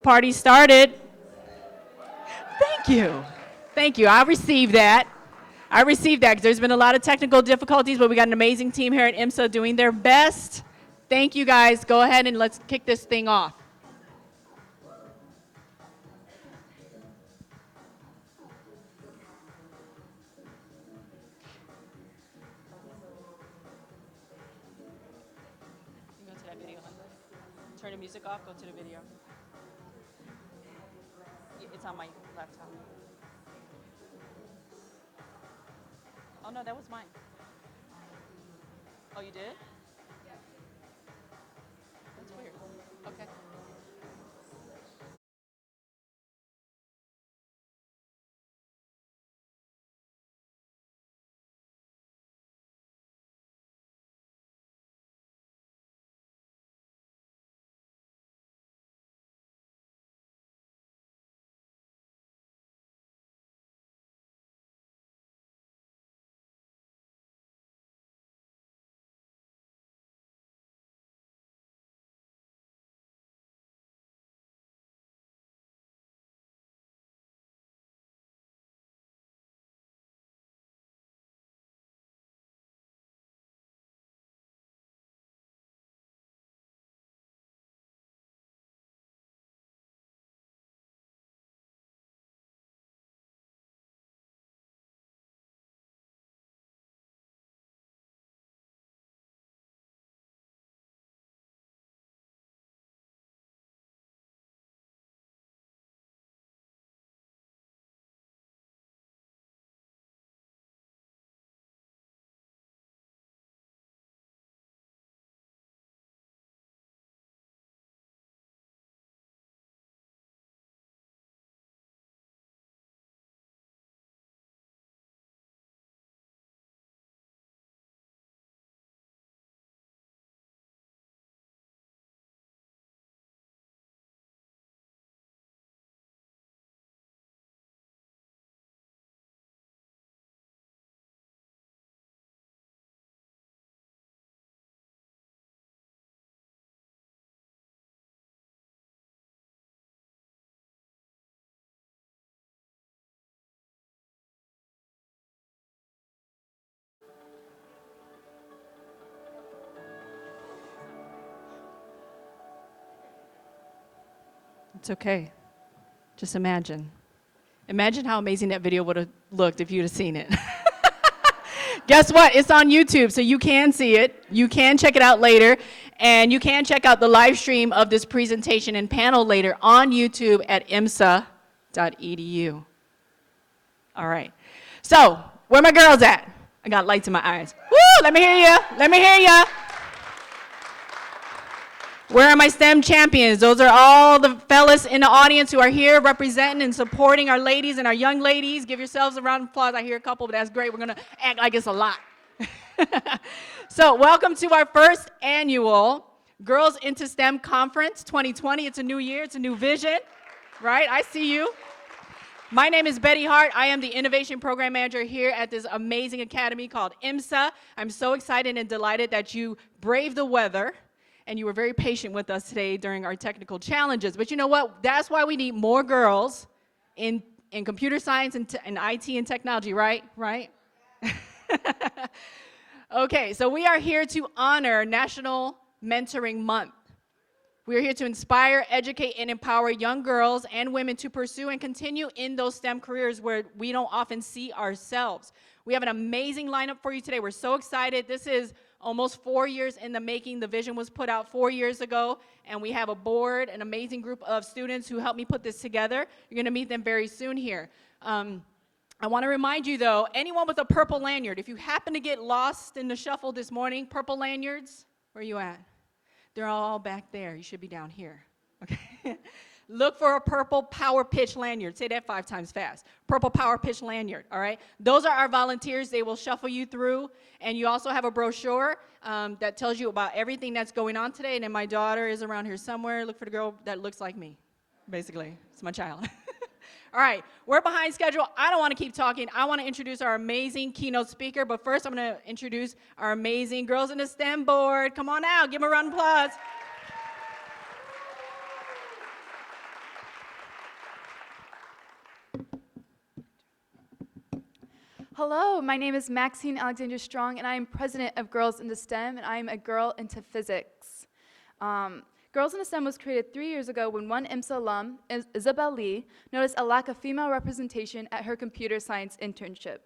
Party started. Thank you. Thank you. I received that because there's been a lot of technical difficulties, but we got an amazing team here at IMSA doing their best. Thank you, guys. Go ahead and let's kick this thing off. Go to that video. Turn the music off. Go to the video. It's on my laptop. Oh, no, that was mine. Oh, you did? That's weird. Okay. It's okay. Just imagine. Imagine how amazing that video would have looked if you'd have seen it. Guess what? It's on YouTube, so you can see it. You can check it out later. And you can check out the live stream of this presentation and panel later on YouTube at imsa.edu. All right. So, where my girls at? I got lights in my eyes. Woo! Let me hear you. Let me hear you. Where are my STEM champions? Those are all the fellas in the audience who are here representing and supporting our ladies and our young ladies. Give yourselves a round of applause. I hear a couple, but that's great. We're going to act like it's a lot. So welcome to our first annual Girls into STEM Conference 2020. It's a new year. It's a new vision, right? I see you. My name is Betty Hart. I am the Innovation Program Manager here at this amazing academy called IMSA. I'm so excited and delighted that you braved the weather and you were very patient with us today during our technical challenges. But you know what? That's why we need more girls in computer science and IT and technology, right? Right? Okay, so we are here to honor National Mentoring Month. We are here to inspire, educate, and empower young girls and women to pursue and continue in those STEM careers where we don't often see ourselves. We have an amazing lineup for you today. We're so excited. This is almost 4 years in the making. The vision was put out 4 years ago, and we have a board, an amazing group of students who helped me put this together. You're going to meet them very soon here. I want to remind you, though, anyone with a purple lanyard, if you happen to get lost in the shuffle this morning, purple lanyards, where are you at? They're all back there. You should be down here. Okay. Look for a purple power pitch lanyard. Say that 5 times fast. Purple power pitch lanyard, all right? Those are our volunteers. They will shuffle you through. And you also have a brochure that tells you about everything that's going on today. And then my daughter is around here somewhere. Look for the girl that looks like me, basically. It's my child. All right, we're behind schedule. I don't want to keep talking. I want to introduce our amazing keynote speaker. But first, I'm going to introduce our amazing Girls in the STEM board. Come on out. Give them a round of applause. Hello, my name is Maxine Alexandra Strong, and I am president of Girls into STEM, and I am a girl into physics. Girls into STEM was created 3 years ago when one IMSA alum, Isabel Lee, noticed a lack of female representation at her computer science internship.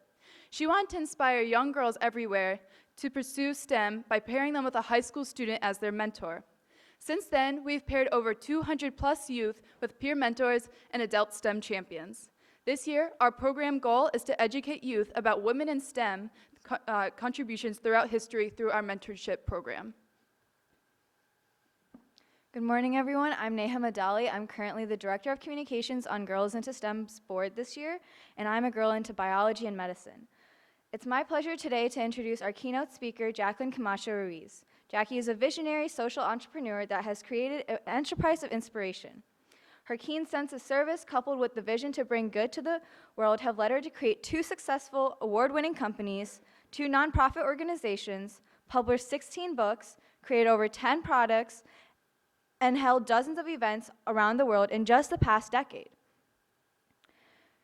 She wanted to inspire young girls everywhere to pursue STEM by pairing them with a high school student as their mentor. Since then, we've paired over 200 plus youth with peer mentors and adult STEM champions. This year, our program goal is to educate youth about women in STEM contributions throughout history through our mentorship program. Good morning, everyone. I'm Neha Madali. I'm currently the Director of Communications on Girls into STEM's board this year, and I'm a girl into biology and medicine. It's my pleasure today to introduce our keynote speaker, Jacqueline Camacho Ruiz. Jackie is a visionary social entrepreneur that has created an enterprise of inspiration. Her keen sense of service, coupled with the vision to bring good to the world, have led her to create 2 successful award-winning companies, 2 nonprofit organizations, published 16 books, created over 10 products, and held dozens of events around the world in just the past decade.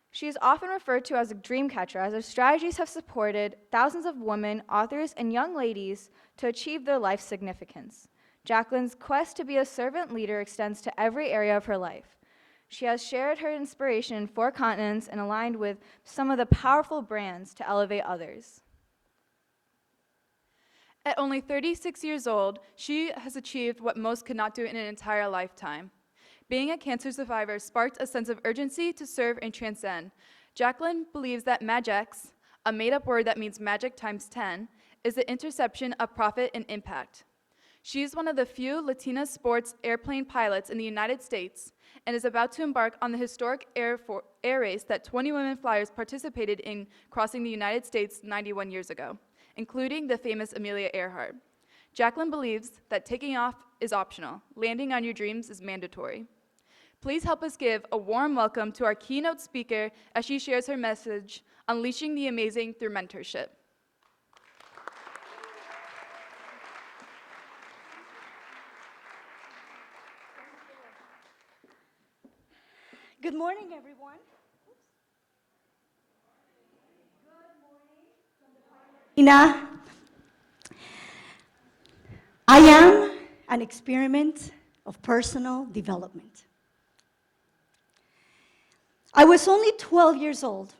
She is often referred to as a dream catcher, as her strategies have supported thousands of women, authors, and young ladies to achieve their life significance. Jacqueline's quest to be a servant leader extends to every area of her life. She has shared her inspiration in 4 continents and aligned with some of the powerful brands to elevate others. At only 36 years old, she has achieved what most could not do in an entire lifetime. Being a cancer survivor sparked a sense of urgency to serve and transcend. Jacqueline believes that MAGEX, a made-up word that means magic times 10, is the intersection of profit and impact. She is one of the few Latina sports airplane pilots in the United States and is about to embark on the historic air race that 20 women flyers participated in crossing the United States 91 years ago, including the famous Amelia Earhart. Jacqueline believes that taking off is optional. Landing on your dreams is mandatory. Please help us give a warm welcome to our keynote speaker as she shares her message, Unleashing the Amazing Through Mentorship. Good morning, everyone. Ina, I am an experiment of personal development. I was only 12 years old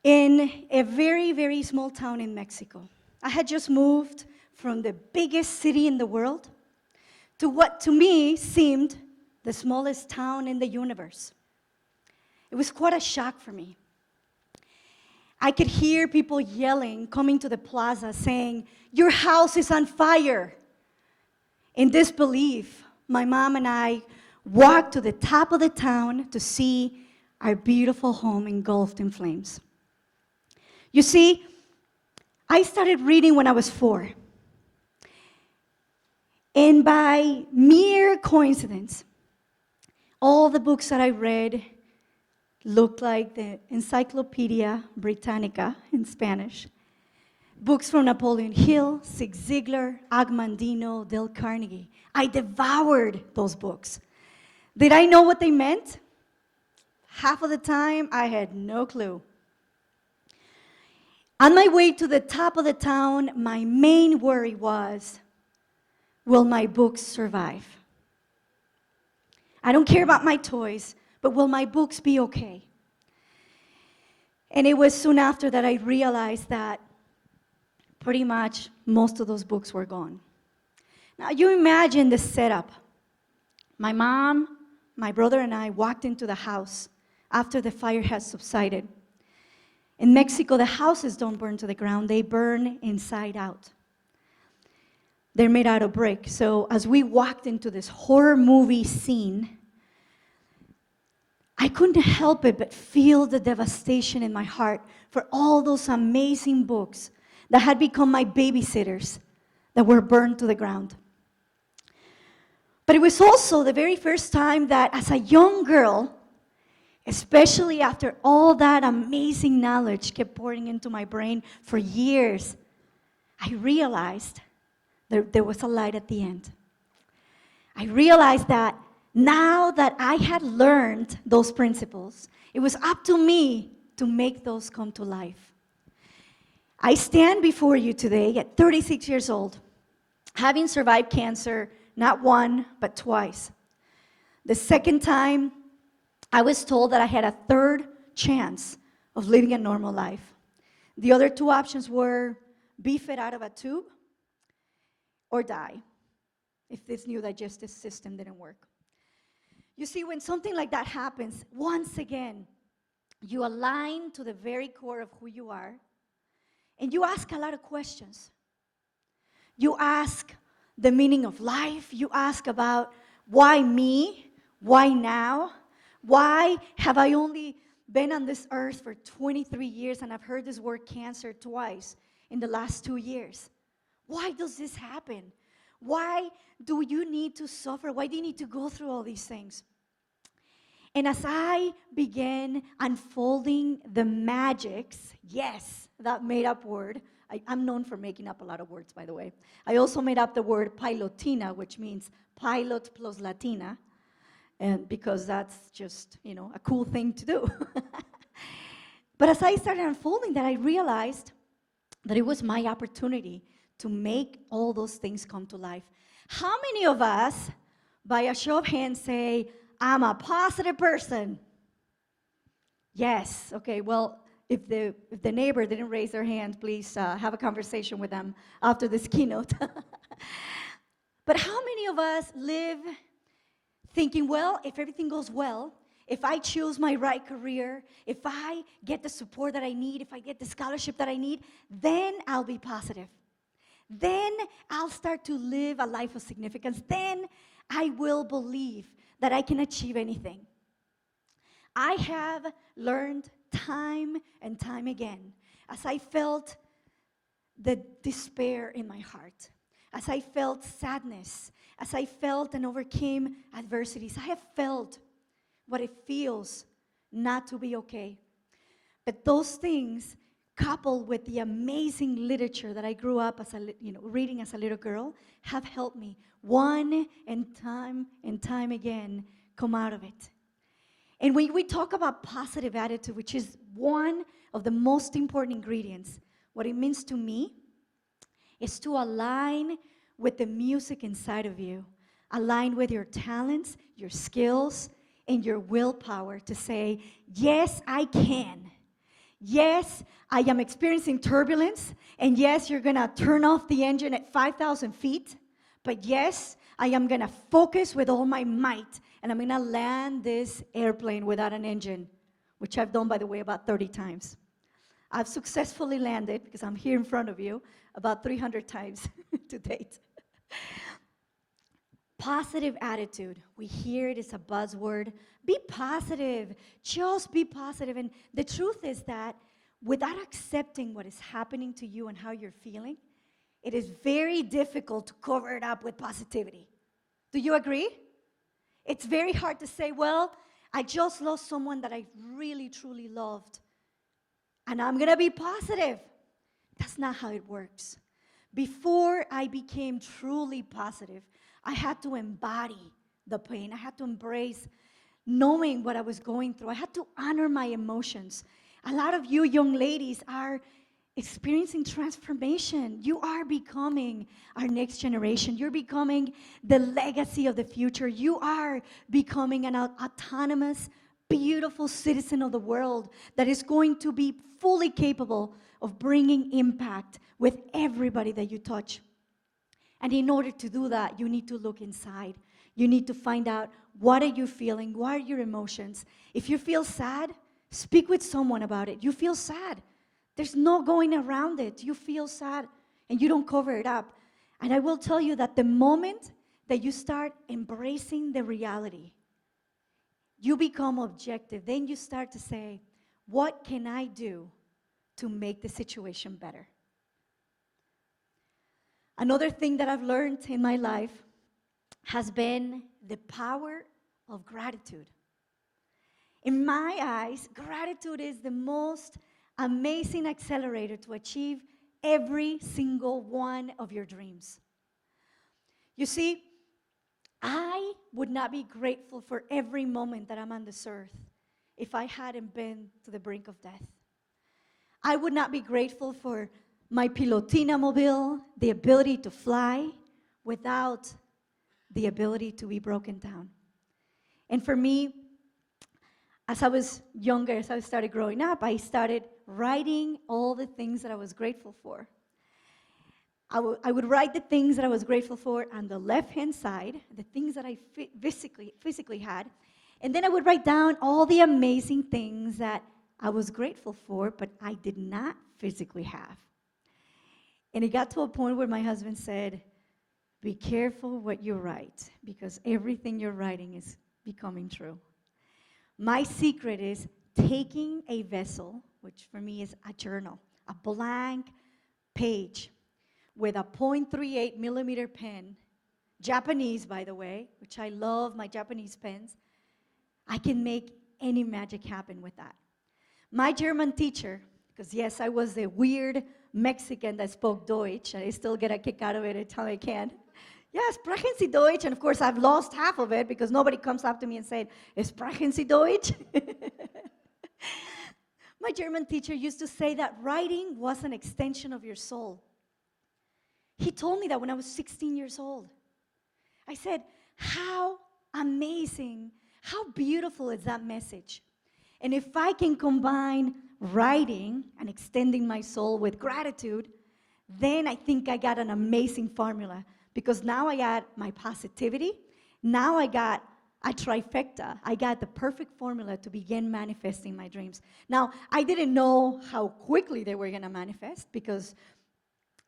in a very, very small town in Mexico. I had just moved from the biggest city in the world to what to me seemed the smallest town in the universe. It was quite a shock for me. I could hear people yelling, coming to the plaza, saying, "Your house is on fire." In disbelief, my mom and I walked to the top of the town to see our beautiful home engulfed in flames. You see, I started reading when I was 4. And by mere coincidence, all the books that I read looked like the Encyclopedia Britannica in Spanish. Books from Napoleon Hill, Zig Ziglar, Agmandino, Dale Carnegie. I devoured those books. Did I know what they meant? Half of the time, I had no clue. On my way to the top of the town, my main worry was, will my books survive? I don't care about my toys, but will my books be okay? And it was soon after that I realized that pretty much most of those books were gone. Now you imagine the setup. My mom, my brother, and I walked into the house after the fire had subsided. In Mexico, the houses don't burn to the ground, they burn inside out. They're made out of brick. So as we walked into this horror movie scene, I couldn't help it but feel the devastation in my heart for all those amazing books that had become my babysitters that were burned to the ground. But it was also the very first time that as a young girl, especially after all that amazing knowledge kept pouring into my brain for years, I realized there was a light at the end. I realized that now that I had learned those principles, it was up to me to make those come to life. I stand before you today at 36 years old, having survived cancer not one, but twice. The second time, I was told that I had a third chance of living a normal life. The other two options were be fed out of a tube or die if this new digestive system didn't work. You see, when something like that happens, once again, you align to the very core of who you are, and you ask a lot of questions. You ask the meaning of life. You ask about why me? Why now? Why have I only been on this earth for 23 years and I've heard this word cancer twice in the last 2 years? Why does this happen? Why do you need to suffer? Why do you need to go through all these things? And as I began unfolding the magics, yes, that made up word. I'm known for making up a lot of words, by the way. I also made up the word pilotina, which means pilot plus Latina, and because that's just, a cool thing to do. But as I started unfolding that, I realized that it was my opportunity to make all those things come to life. How many of us, by a show of hands, say, I'm a positive person? Yes. Okay, well, if the neighbor didn't raise their hand, please have a conversation with them after this keynote. But how many of us live thinking, well, if everything goes well, if I choose my right career, if I get the support that I need, if I get the scholarship that I need, then I'll be positive. Then I'll start to live a life of significance. Then I will believe that I can achieve anything. I have learned time and time again, as I felt the despair in my heart, as I felt sadness, as I felt and overcame adversities, I have felt what it feels not to be okay. But those things, coupled with the amazing literature that I grew up reading as a little girl, have helped me one and time again come out of it. And when we talk about positive attitude, which is one of the most important ingredients, what it means to me is to align with the music inside of you, align with your talents, your skills, and your willpower to say, yes, I can. Yes, I am experiencing turbulence, and yes, you're gonna turn off the engine at 5,000 feet, but yes, I am gonna focus with all my might, and I'm gonna land this airplane without an engine, which I've done, by the way, about 30 times. I've successfully landed, because I'm here in front of you, about 300 times to date. Positive attitude. We hear it as a buzzword. Be positive. Just be positive. And the truth is that without accepting what is happening to you and how you're feeling, it is very difficult to cover it up with positivity. Do you agree? It's very hard to say, well, I just lost someone that I really, truly loved, and I'm going to be positive. That's not how it works. Before I became truly positive, I had to embody the pain. I had to embrace knowing what I was going through. I had to honor my emotions. A lot of you young ladies are experiencing transformation. You are becoming our next generation. You're becoming the legacy of the future. You are becoming an autonomous, beautiful citizen of the world that is going to be fully capable of bringing impact with everybody that you touch. And in order to do that, you need to look inside. You need to find out, what are you feeling? What are your emotions? If you feel sad, speak with someone about it. You feel sad. There's no going around it. You feel sad, and you don't cover it up. And I will tell you that the moment that you start embracing the reality, you become objective. Then you start to say, what can I do to make the situation better? Another thing that I've learned in my life has been the power of gratitude. In my eyes, gratitude is the most amazing accelerator to achieve every single one of your dreams. You see, I would not be grateful for every moment that I'm on this earth if I hadn't been to the brink of death. I would not be grateful for my pilotina mobile, the ability to fly, without the ability to be broken down. And for me, as I was younger, as I started growing up, I started writing all the things that I was grateful for. I would write the things that I was grateful for on the left-hand side, the things that I physically had, and then I would write down all the amazing things that I was grateful for, but I did not physically have. And it got to a point where my husband said, be careful what you write, because everything you're writing is becoming true. My secret is taking a vessel, which for me is a journal, a blank page, with a .38 millimeter pen, Japanese, by the way, which I love my Japanese pens. I can make any magic happen with that. My German teacher, because yes, I was the weird Mexican that spoke Deutsch, and I still get a kick out of it every time I can. Yeah, sprechen Sie Deutsch, and of course I've lost half of it because nobody comes up to me and said, sprechen Sie Deutsch? My German teacher used to say that writing was an extension of your soul. He told me that when I was 16 years old. I said, how amazing, how beautiful is that message? And if I can combine writing and extending my soul with gratitude, then I think I got an amazing formula, because now I got my positivity, now I got a trifecta. I got the perfect formula to begin manifesting my dreams. Now, I didn't know how quickly they were gonna manifest, because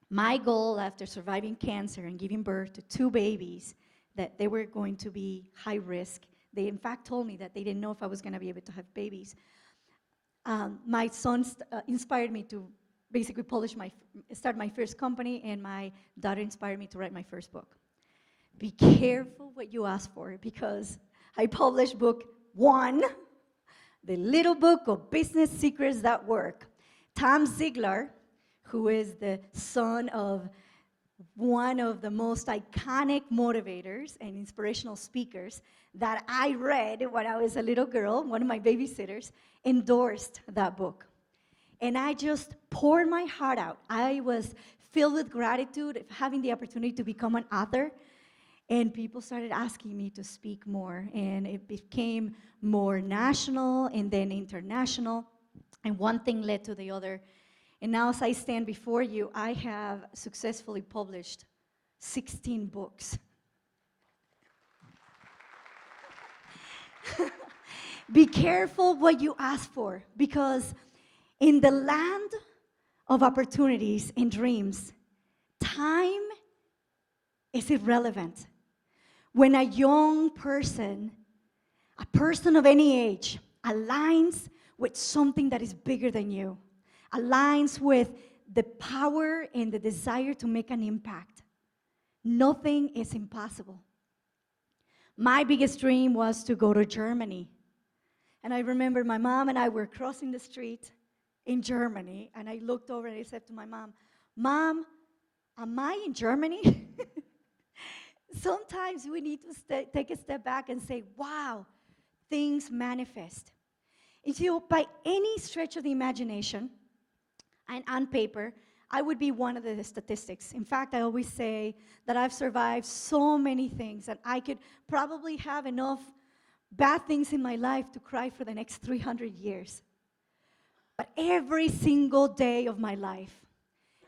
my goal after surviving cancer and giving birth to 2 babies, that they were going to be high risk. They in fact told me that they didn't know if I was gonna be able to have babies. My son inspired me to basically start my first company, and my daughter inspired me to write my first book. Be careful what you ask for, because I published book 1, The Little Book of Business Secrets That Work. Tom Ziegler, who is the son of one of the most iconic motivators and inspirational speakers that I read when I was a little girl, one of my babysitters, endorsed that book. And I just poured my heart out. I was filled with gratitude of having the opportunity to become an author. And people started asking me to speak more. And it became more national and then international. And one thing led to the other. And now as I stand before you, I have successfully published 16 books. Be careful what you ask for, because in the land of opportunities and dreams, time is irrelevant. When a young person, a person of any age, aligns with something that is bigger than you, aligns with the power and the desire to make an impact, nothing is impossible. My biggest dream was to go to Germany. And I remember my mom and I were crossing the street in Germany, and I looked over and I said to my mom, Mom, am I in Germany? Sometimes we need to take a step back and say, wow, things manifest. And so by any stretch of the imagination, and on paper, I would be one of the statistics. In fact, I always say that I've survived so many things that I could probably have enough bad things in my life to cry for the next 300 years. But every single day of my life,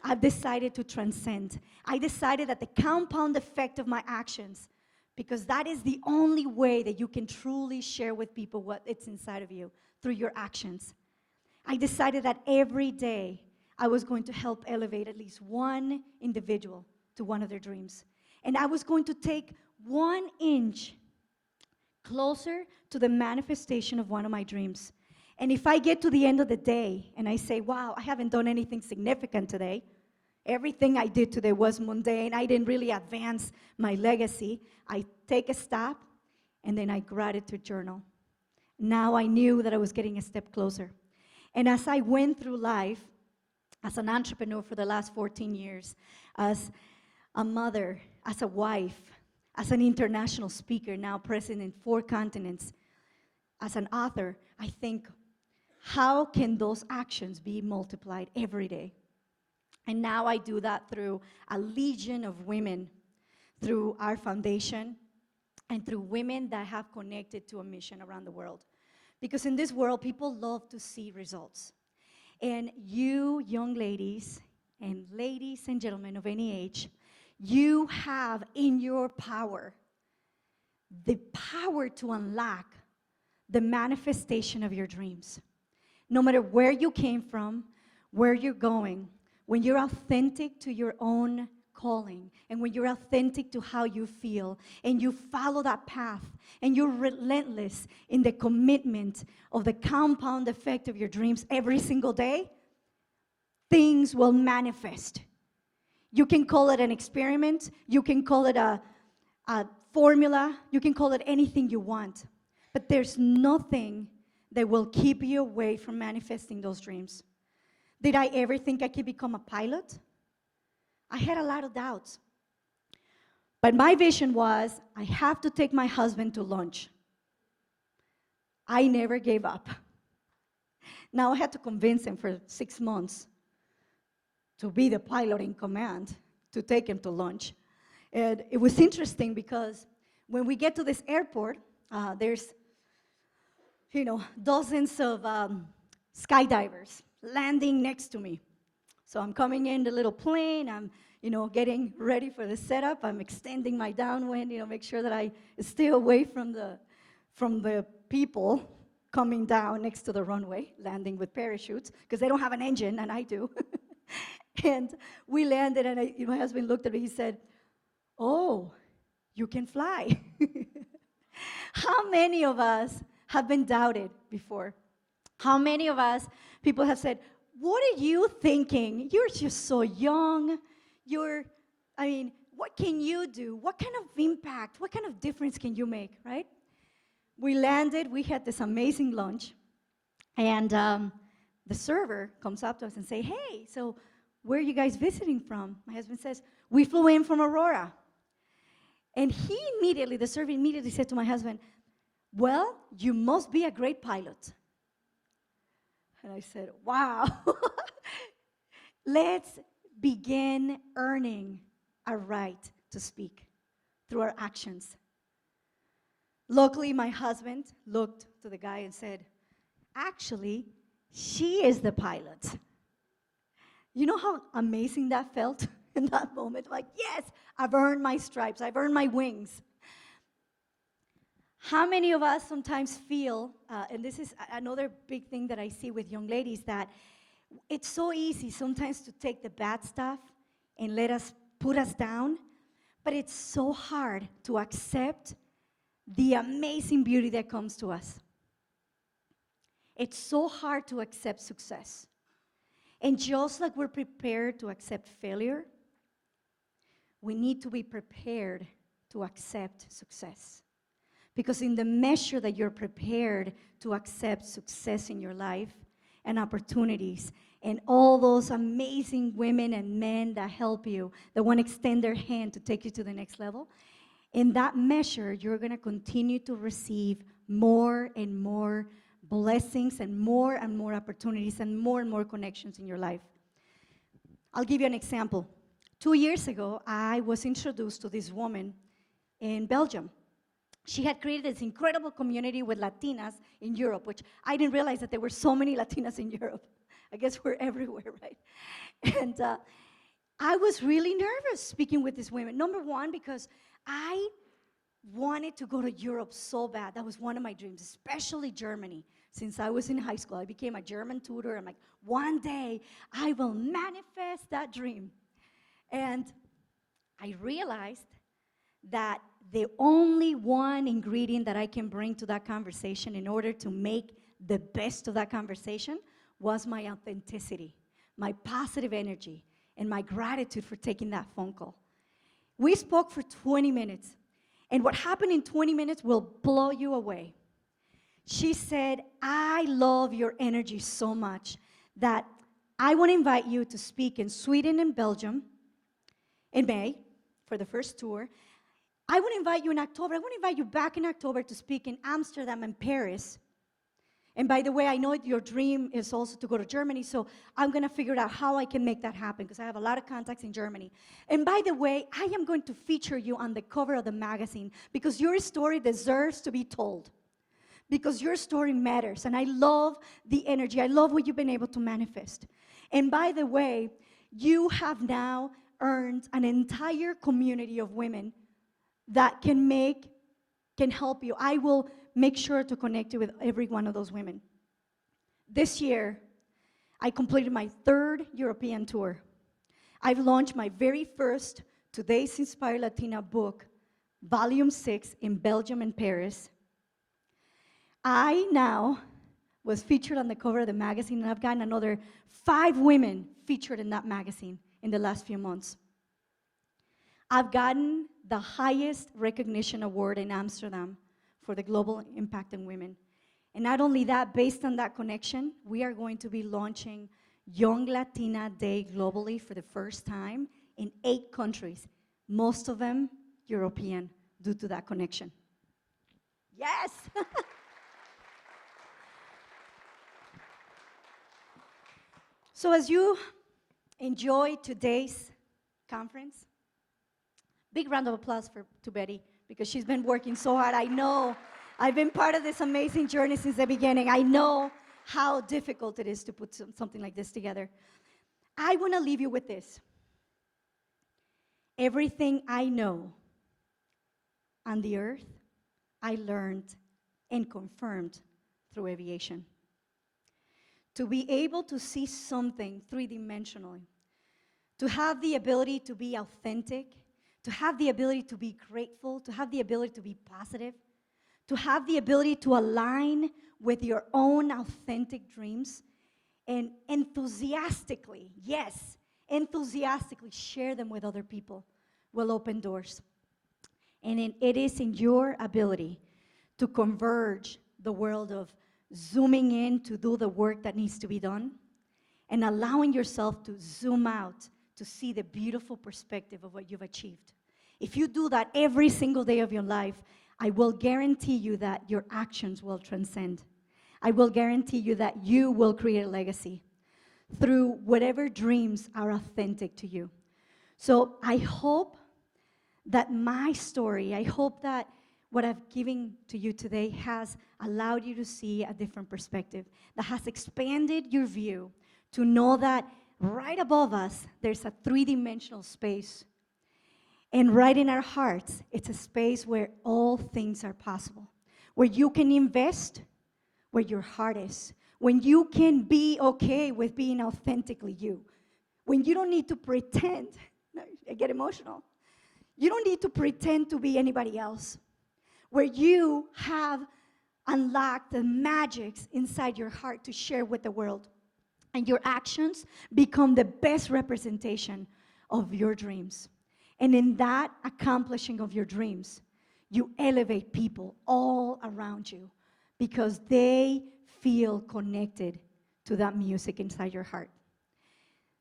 I've decided to transcend. I decided that the compound effect of my actions, because that is the only way that you can truly share with people what it's inside of you, through your actions. I decided that every day I was going to help elevate at least one individual to one of their dreams. And I was going to take 1 inch closer to the manifestation of one of my dreams. And if I get to the end of the day and I say, wow, I haven't done anything significant today, everything I did today was mundane, I didn't really advance my legacy, I take a stop and then I gratitude journal. Now I knew that I was getting a step closer. And as I went through life, as an entrepreneur for the last 14 years, as a mother, as a wife, as an international speaker, now present in 4 continents, as an author, I think, how can those actions be multiplied every day? And now I do that through a legion of women, through our foundation, and through women that have connected to a mission around the world. Because in this world, people love to see results. And you, young ladies, and ladies and gentlemen of any age, you have in your power the power to unlock the manifestation of your dreams. No matter where you came from, where you're going, when you're authentic to your own calling, and when you're authentic to how you feel, and you follow that path, and you're relentless in the commitment of the compound effect of your dreams every single day, things will manifest. You can call it an experiment, you can call it a formula, you can call it anything you want, but there's nothing that will keep you away from manifesting those dreams. Did I ever think I could become a pilot? I had a lot of doubts. But my vision was, I have to take my husband to lunch. I never gave up. Now I had to convince him for 6 months to be the pilot in command, to take him to lunch. And it was interesting because when we get to this airport, there's, dozens of skydivers landing next to me. So I'm coming in the little plane, I'm, getting ready for the setup, I'm extending my downwind, make sure that I stay away from the people coming down next to the runway, landing with parachutes, because they don't have an engine, and I do. And we landed, and my husband looked at me, he said, "Oh, you can fly." How many of us have been doubted before? How many of us, people have said, "What are you thinking? You're just so young. What can you do? What kind of impact, what kind of difference can you make," right? We landed, we had this amazing lunch, and the server comes up to us and say, "Hey, so where are you guys visiting from?" My husband says, "We flew in from Aurora." And the server immediately said to my husband, "Well, you must be a great pilot." And I said, "Wow." Let's begin earning a right to speak through our actions. Luckily, my husband looked to the guy and said, "Actually, she is the pilot." You know how amazing that felt in that moment? Like, yes, I've earned my stripes, I've earned my wings. How many of us sometimes feel, and this is another big thing that I see with young ladies, that it's so easy sometimes to take the bad stuff and put us down, but it's so hard to accept the amazing beauty that comes to us. It's so hard to accept success. And just like we're prepared to accept failure, we need to be prepared to accept success. Because in the measure that you're prepared to accept success in your life and opportunities and all those amazing women and men that help you, that want to extend their hand to take you to the next level, in that measure, you're going to continue to receive more and more blessings and more opportunities and more connections in your life. I'll give you an example. 2 years ago, I was introduced to this woman in Belgium. She had created this incredible community with Latinas in Europe, which I didn't realize that there were so many Latinas in Europe. I guess we're everywhere, right? And I was really nervous speaking with these women. Number one, because I wanted to go to Europe so bad. That was one of my dreams, especially Germany. Since I was in high school, I became a German tutor. I'm like, one day I will manifest that dream. And I realized that the only one ingredient that I can bring to that conversation in order to make the best of that conversation was my authenticity, my positive energy, and my gratitude for taking that phone call. We spoke for 20 minutes, and what happened in 20 minutes will blow you away. She said, "I love your energy so much that I want to invite you to speak in Sweden and Belgium in May for the first tour. I want to invite you in October. I want to invite you back in October to speak in Amsterdam and Paris. And by the way, I know your dream is also to go to Germany, so I'm going to figure out how I can make that happen because I have a lot of contacts in Germany. And by the way, I am going to feature you on the cover of the magazine because your story deserves to be told. Because your story matters, and I love the energy. I love what you've been able to manifest. And by the way, you have now earned an entire community of women that can help you. I will make sure to connect you with every one of those women. This year, I completed my 3rd European tour. I've launched my very first Today's Inspired Latina book, Volume 6, in Belgium and Paris. I now was featured on the cover of the magazine, and I've gotten another 5 women featured in that magazine in the last few months. I've gotten the highest recognition award in Amsterdam for the global impact in women. And not only that, based on that connection, we are going to be launching Young Latina Day globally for the first time in 8 countries, most of them European, due to that connection. Yes! So as you enjoy today's conference, big round of applause to Betty, because she's been working so hard. I know, I've been part of this amazing journey since the beginning. I know how difficult it is to put something like this together. I want to leave you with this. Everything I know on the earth, I learned and confirmed through aviation. To be able to see something 3-dimensionally, to have the ability to be authentic, to have the ability to be grateful, to have the ability to be positive, to have the ability to align with your own authentic dreams, and enthusiastically, yes, enthusiastically share them with other people will open doors. And it is in your ability to converge the world of zooming in to do the work that needs to be done and allowing yourself to zoom out to see the beautiful perspective of what you've achieved. If you do that every single day of your life, I will guarantee you that your actions will transcend. I will guarantee you that you will create a legacy through whatever dreams are authentic to you. So I hope that my story, I hope that what I've given to you today has allowed you to see a different perspective, that has expanded your view to know that right above us, there's a 3-dimensional space. And right in our hearts, it's a space where all things are possible, where you can invest where your heart is, when you can be okay with being authentically you, when you don't need to pretend. I get emotional. You don't need to pretend to be anybody else, where you have unlocked the magics inside your heart to share with the world. And your actions become the best representation of your dreams. And in that accomplishing of your dreams, you elevate people all around you because they feel connected to that music inside your heart.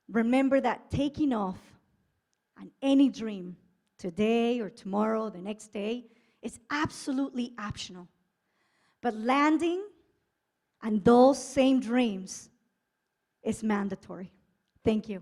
Remember that taking off on any dream, today or tomorrow, the next day, is absolutely optional. But landing on those same dreams is mandatory. Thank you.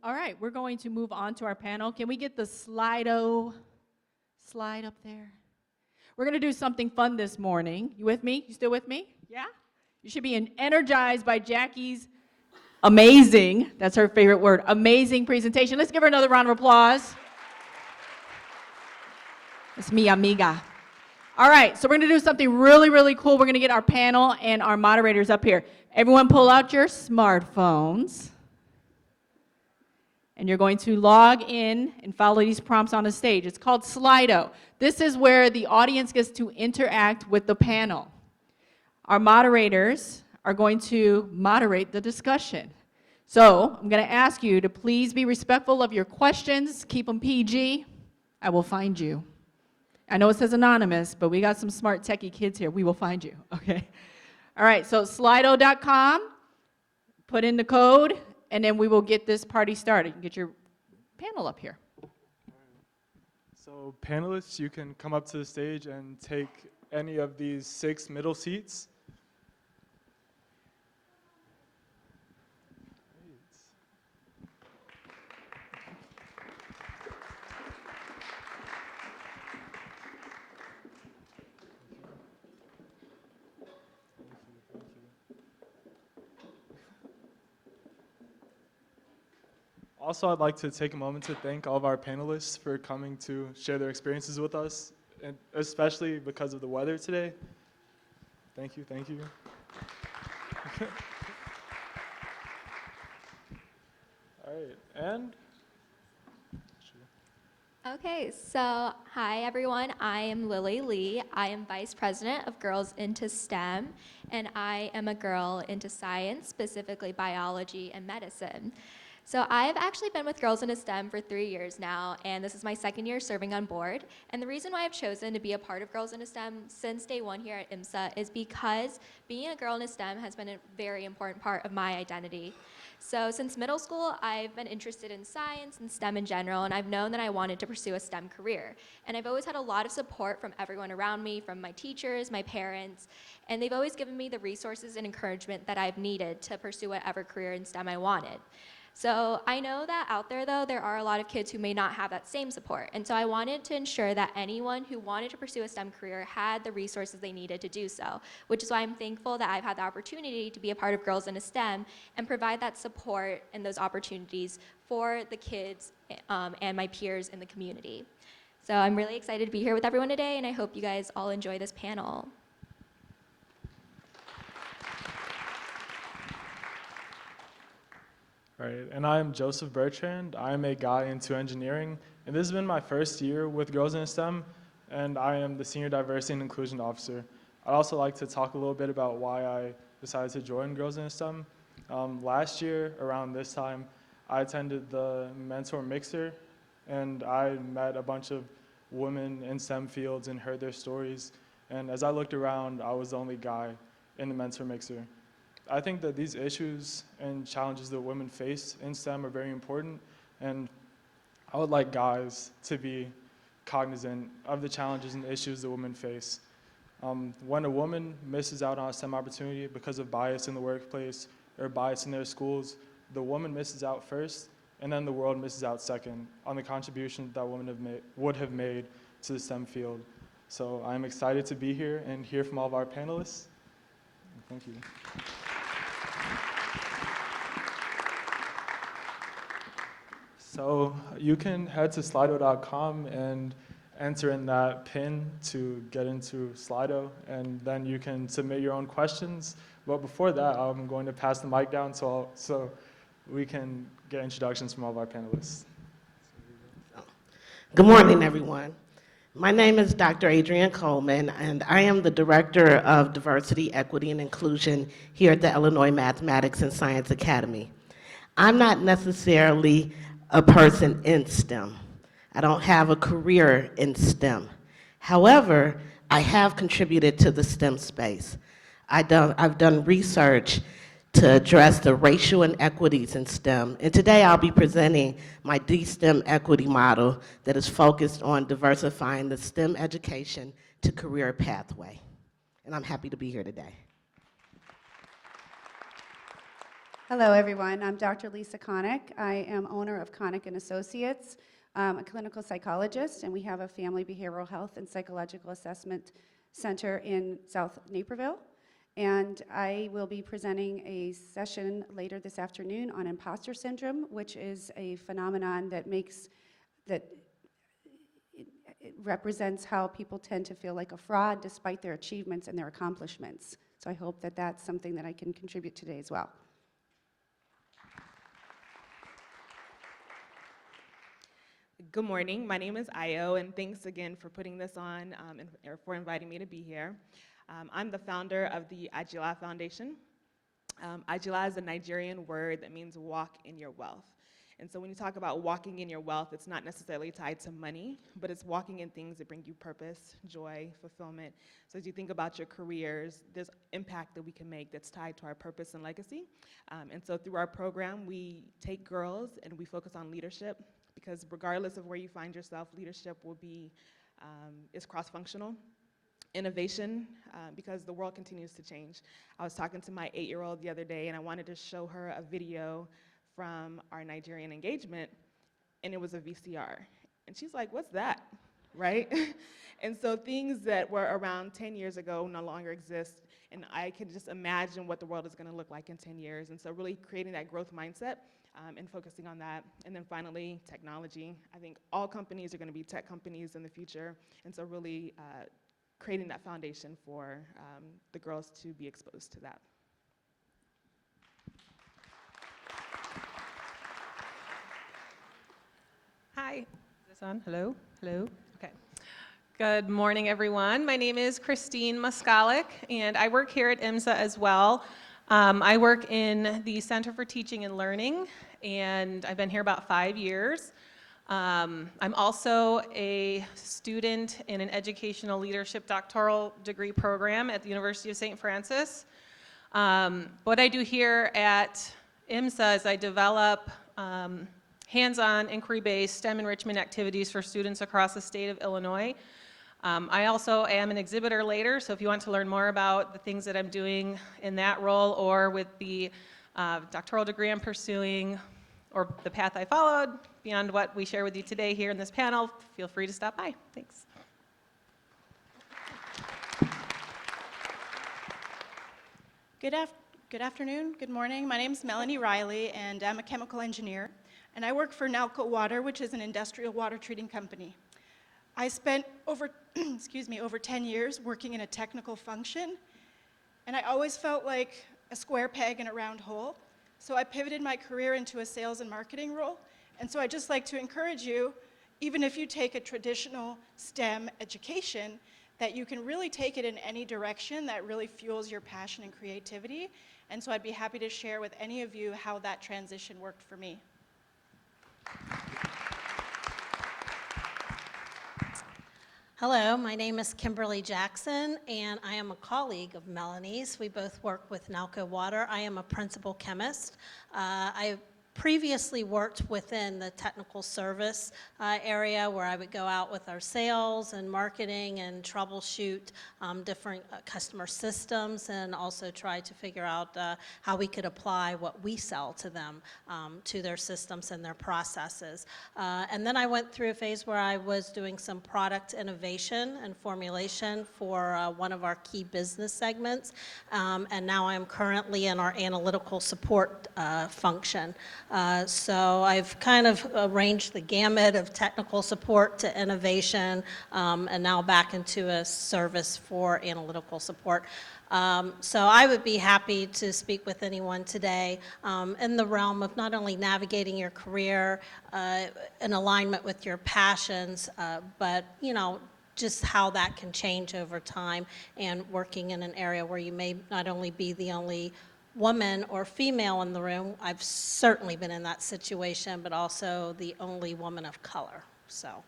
All right, we're going to move on to our panel. Can we get the slide up there? We're going to do something fun this morning. You with me? You still with me? Yeah? You should be energized by Jackie's amazing, that's her favorite word, amazing presentation. Let's give her another round of applause. It's mi amiga. All right, so we're going to do something really, really cool. We're going to get our panel and our moderators up here. Everyone pull out your smartphones. And you're going to log in and follow these prompts on the stage. It's called Slido. This is where the audience gets to interact with the panel. Our moderators are going to moderate the discussion. So I'm going to ask you to please be respectful of your questions. Keep them PG. I will find you. I know it says anonymous, but we got some smart techie kids here. We will find you, okay? All right, so slido.com, put in the code, and then we will get this party started. You can get your panel up here. So panelists, you can come up to the stage and take any of these 6 middle seats. Also, I'd like to take a moment to thank all of our panelists for coming to share their experiences with us, and especially because of the weather today. Thank you, thank you. All right, and? Okay, so hi everyone, I am Lily Lee. I am Vice President of Girls into STEM, and I am a girl into science, specifically biology and medicine. So I've actually been with Girls into STEM for 3 years now, and this is my second year serving on board. And the reason why I've chosen to be a part of Girls into STEM since day one here at IMSA is because being a girl in STEM has been a very important part of my identity. So since middle school, I've been interested in science and STEM in general, and I've known that I wanted to pursue a STEM career. And I've always had a lot of support from everyone around me, from my teachers, my parents, and they've always given me the resources and encouragement that I've needed to pursue whatever career in STEM I wanted. So I know that out there, though, there are a lot of kids who may not have that same support. And so I wanted to ensure that anyone who wanted to pursue a STEM career had the resources they needed to do so, which is why I'm thankful that I've had the opportunity to be a part of Girls into STEM and provide that support and those opportunities for the kids and my peers in the community. So I'm really excited to be here with everyone today, and I hope you guys all enjoy this panel. All right, and I'm Joseph Bertrand. I'm a guy into engineering, and this has been my first year with Girls in STEM, and I am the Senior Diversity and Inclusion Officer. I'd also like to talk a little bit about why I decided to join Girls in STEM. Last year, around this time, I attended the Mentor Mixer, and I met a bunch of women in STEM fields and heard their stories. And as I looked around, I was the only guy in the Mentor Mixer. I think that these issues and challenges that women face in STEM are very important, and I would like guys to be cognizant of the challenges and issues that women face. When a woman misses out on a STEM opportunity because of bias in the workplace or bias in their schools, the woman misses out first, and then the world misses out second on the contribution that women would have made to the STEM field. So I'm excited to be here and hear from all of our panelists. Thank you. So you can head to slido.com and enter in that pin to get into Slido, and then you can submit your own questions. But before that, I'm going to pass the mic down so we can get introductions from all of our panelists. Good morning, everyone. My name is Dr. Adrienne Coleman, and I am the Director of Diversity, Equity, and Inclusion here at the Illinois Mathematics and Science Academy. I'm not necessarily a person in STEM. I don't have a career in STEM. However, I have contributed to the STEM space. I've done research to address the racial inequities in STEM, and today I'll be presenting my D-STEM equity model that is focused on diversifying the STEM education to career pathway. And I'm happy to be here today. Hello, everyone. I'm Dr. Lisa Connick. I am owner of Connick & Associates, a clinical psychologist, and we have a family behavioral health and psychological assessment center in South Naperville. And I will be presenting a session later this afternoon on imposter syndrome, which is a phenomenon that it represents how people tend to feel like a fraud despite their achievements and their accomplishments. So I hope that that's something that I can contribute today as well. Good morning. My name is Ayo, and thanks again for putting this on and for inviting me to be here. I'm the founder of the Ajila Foundation. Ajila is a Nigerian word that means walk in your wealth. And so when you talk about walking in your wealth, it's not necessarily tied to money, but it's walking in things that bring you purpose, joy, fulfillment. So as you think about your careers, there's impact that we can make that's tied to our purpose and legacy. And so through our program, we take girls and we focus on leadership, because regardless of where you find yourself, leadership will be, is cross-functional. Innovation, because the world continues to change. I was talking to my 8-year-old the other day, and I wanted to show her a video from our Nigerian engagement, and it was a VCR. And she's like, "What's that?" Right? And so things that were around 10 years ago no longer exist, and I can just imagine what the world is gonna look like in 10 years. And so really creating that growth mindset and focusing on that. And then finally, technology. I think all companies are gonna be tech companies in the future, and so really creating that foundation for the girls to be exposed to that. Hi, is this on? Hello? Hello? Okay. Good morning, everyone. My name is Christine Moskalik, and I work here at IMSA as well. I work in the Center for Teaching and Learning, and I've been here about 5 years. I'm also a student in an educational leadership doctoral degree program at the University of St. Francis. What I do here at IMSA is I develop hands-on, inquiry-based STEM enrichment activities for students across the state of Illinois. I also am an exhibitor later, so if you want to learn more about the things that I'm doing in that role or with the doctoral degree I'm pursuing or the path I followed beyond what we share with you today here in this panel, feel free to stop by. Thanks. Good afternoon, good morning. My name is Melanie Riley, and I'm a chemical engineer. And I work for Nalco Water, which is an industrial water treating company. I spent over 10 years working in a technical function, and I always felt like a square peg in a round hole. So I pivoted my career into a sales and marketing role. And so I'd just like to encourage you, even if you take a traditional STEM education, that you can really take it in any direction that really fuels your passion and creativity. And so I'd be happy to share with any of you how that transition worked for me. Hello, my name is Kimberly Jackson, and I am a colleague of Melanie's. We both work with Nalco Water. I am a principal chemist. I previously worked within the technical service area where I would go out with our sales and marketing and troubleshoot different customer systems, and also try to figure out how we could apply what we sell to them to their systems and their processes. And then I went through a phase where I was doing some product innovation and formulation for one of our key business segments, and now I'm currently in our analytical support function. So I've kind of ranged the gamut of technical support to innovation, and now back into a service for analytical support. So I would be happy to speak with anyone today in the realm of not only navigating your career in alignment with your passions, but just how that can change over time, and working in an area where you may not only be the only woman or female in the room. I've certainly been in that situation, but also the only woman of color. So.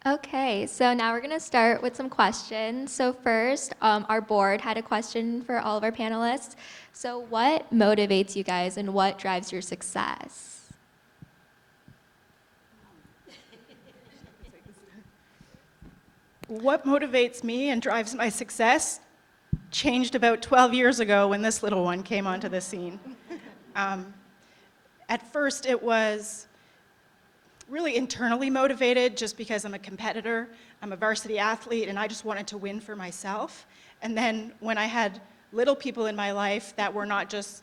Okay, so now we're going to start with some questions. So first, our board had a question for all of our panelists. So what motivates you guys, and what drives your success? What motivates me and drives my success changed about 12 years ago when this little one came onto the scene. At first, it was really internally motivated, just because I'm a competitor, I'm a varsity athlete, and I just wanted to win for myself. And then when I had little people in my life that were not just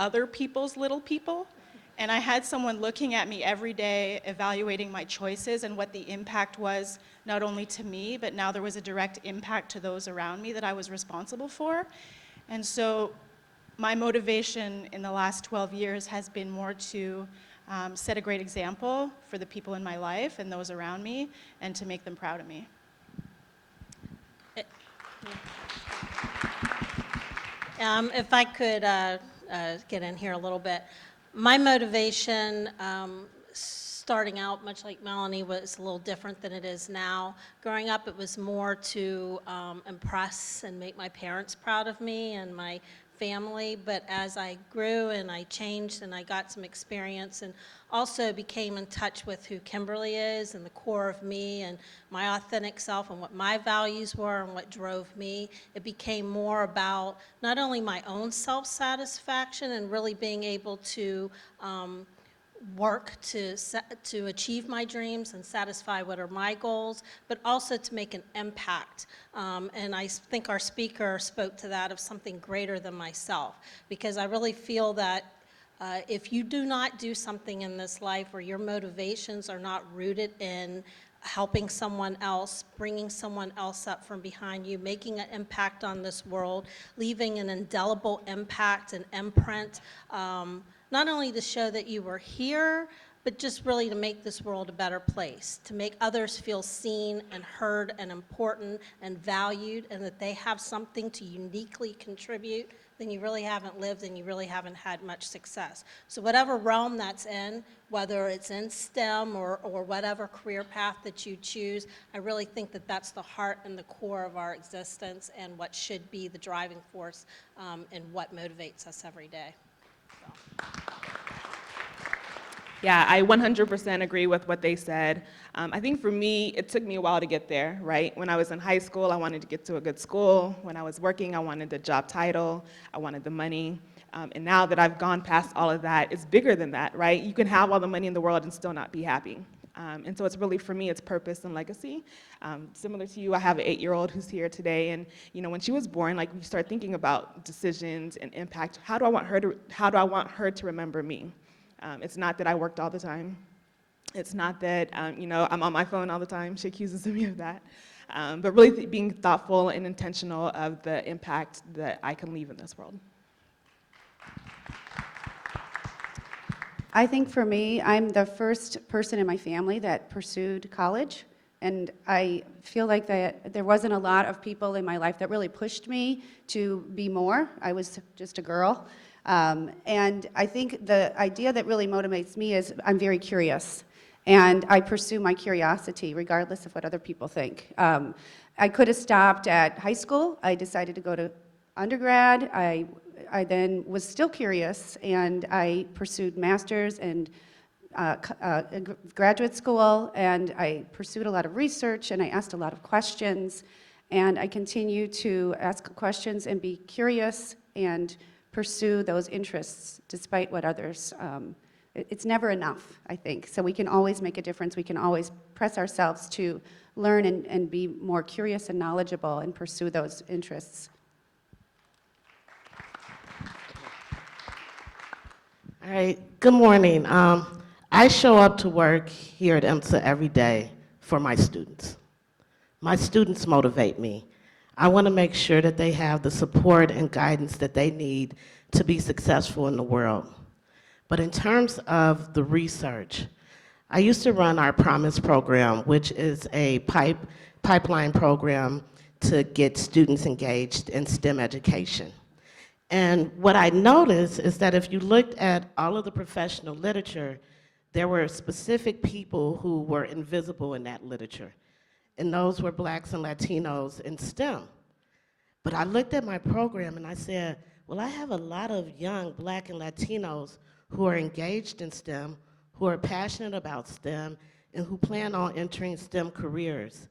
other people's little people, and I had someone looking at me every day, evaluating my choices and what the impact was, not only to me, but now there was a direct impact to those around me that I was responsible for. And so my motivation in the last 12 years has been more to set a great example for the people in my life and those around me, and to make them proud of me. If I could get in here a little bit. My motivation starting out, much like Melanie, was a little different than it is now. Growing up, it was more to impress and make my parents proud of me and my family, but as I grew and I changed and I got some experience and also became in touch with who Kimberly is and the core of me and my authentic self and what my values were and what drove me, it became more about not only my own self-satisfaction and really being able to work to achieve my dreams and satisfy what are my goals, but also to make an impact. And I think our speaker spoke to that of something greater than myself, because I really feel that if you do not do something in this life where your motivations are not rooted in helping someone else, bringing someone else up from behind you, making an impact on this world, leaving an indelible impact and imprint, not only to show that you were here, but just really to make this world a better place, to make others feel seen and heard and important and valued, and that they have something to uniquely contribute, then you really haven't lived and you really haven't had much success. So whatever realm that's in, whether it's in STEM or whatever career path that you choose, I really think that that's the heart and the core of our existence and what should be the driving force and what motivates us every day. Yeah, I 100% agree with what they said. I think for me, it took me a while to get there, right? When I was in high school, I wanted to get to a good school. When I was working, I wanted the job title. I wanted the money. And now that I've gone past all of that, it's bigger than that, right? You can have all the money in the world and still not be happy. And so it's really, for me, it's purpose and legacy. Similar to you, I have an 8-year-old who's here today, and when she was born, like, we start thinking about decisions and impact. How do I want her to remember me? It's not that I worked all the time. It's not that I'm on my phone all the time. She accuses me of that. But really being thoughtful and intentional of the impact that I can leave in this world. I think for me, I'm the first person in my family that pursued college, and I feel like that there wasn't a lot of people in my life that really pushed me to be more. I was just a girl. And I think the idea that really motivates me is I'm very curious, and I pursue my curiosity regardless of what other people think. I could have stopped at high school. I decided to go to undergrad. I then was still curious, and I pursued master's and graduate school, and I pursued a lot of research, and I asked a lot of questions, and I continue to ask questions and be curious and pursue those interests despite what others, it's never enough, I think. So we can always make a difference. We can always press ourselves to learn and be more curious and knowledgeable and pursue those interests. All right, good morning. I show up to work here at IMSA every day for my students. My students motivate me. I want to make sure that they have the support and guidance that they need to be successful in the world. But in terms of the research, I used to run our Promise program, which is a pipeline program to get students engaged in STEM education. And what I noticed is that if you looked at all of the professional literature, there were specific people who were invisible in that literature. And those were Blacks and Latinos in STEM. But I looked at my program and I said, well, I have a lot of young Black and Latinos who are engaged in STEM, who are passionate about STEM, and who plan on entering STEM careers.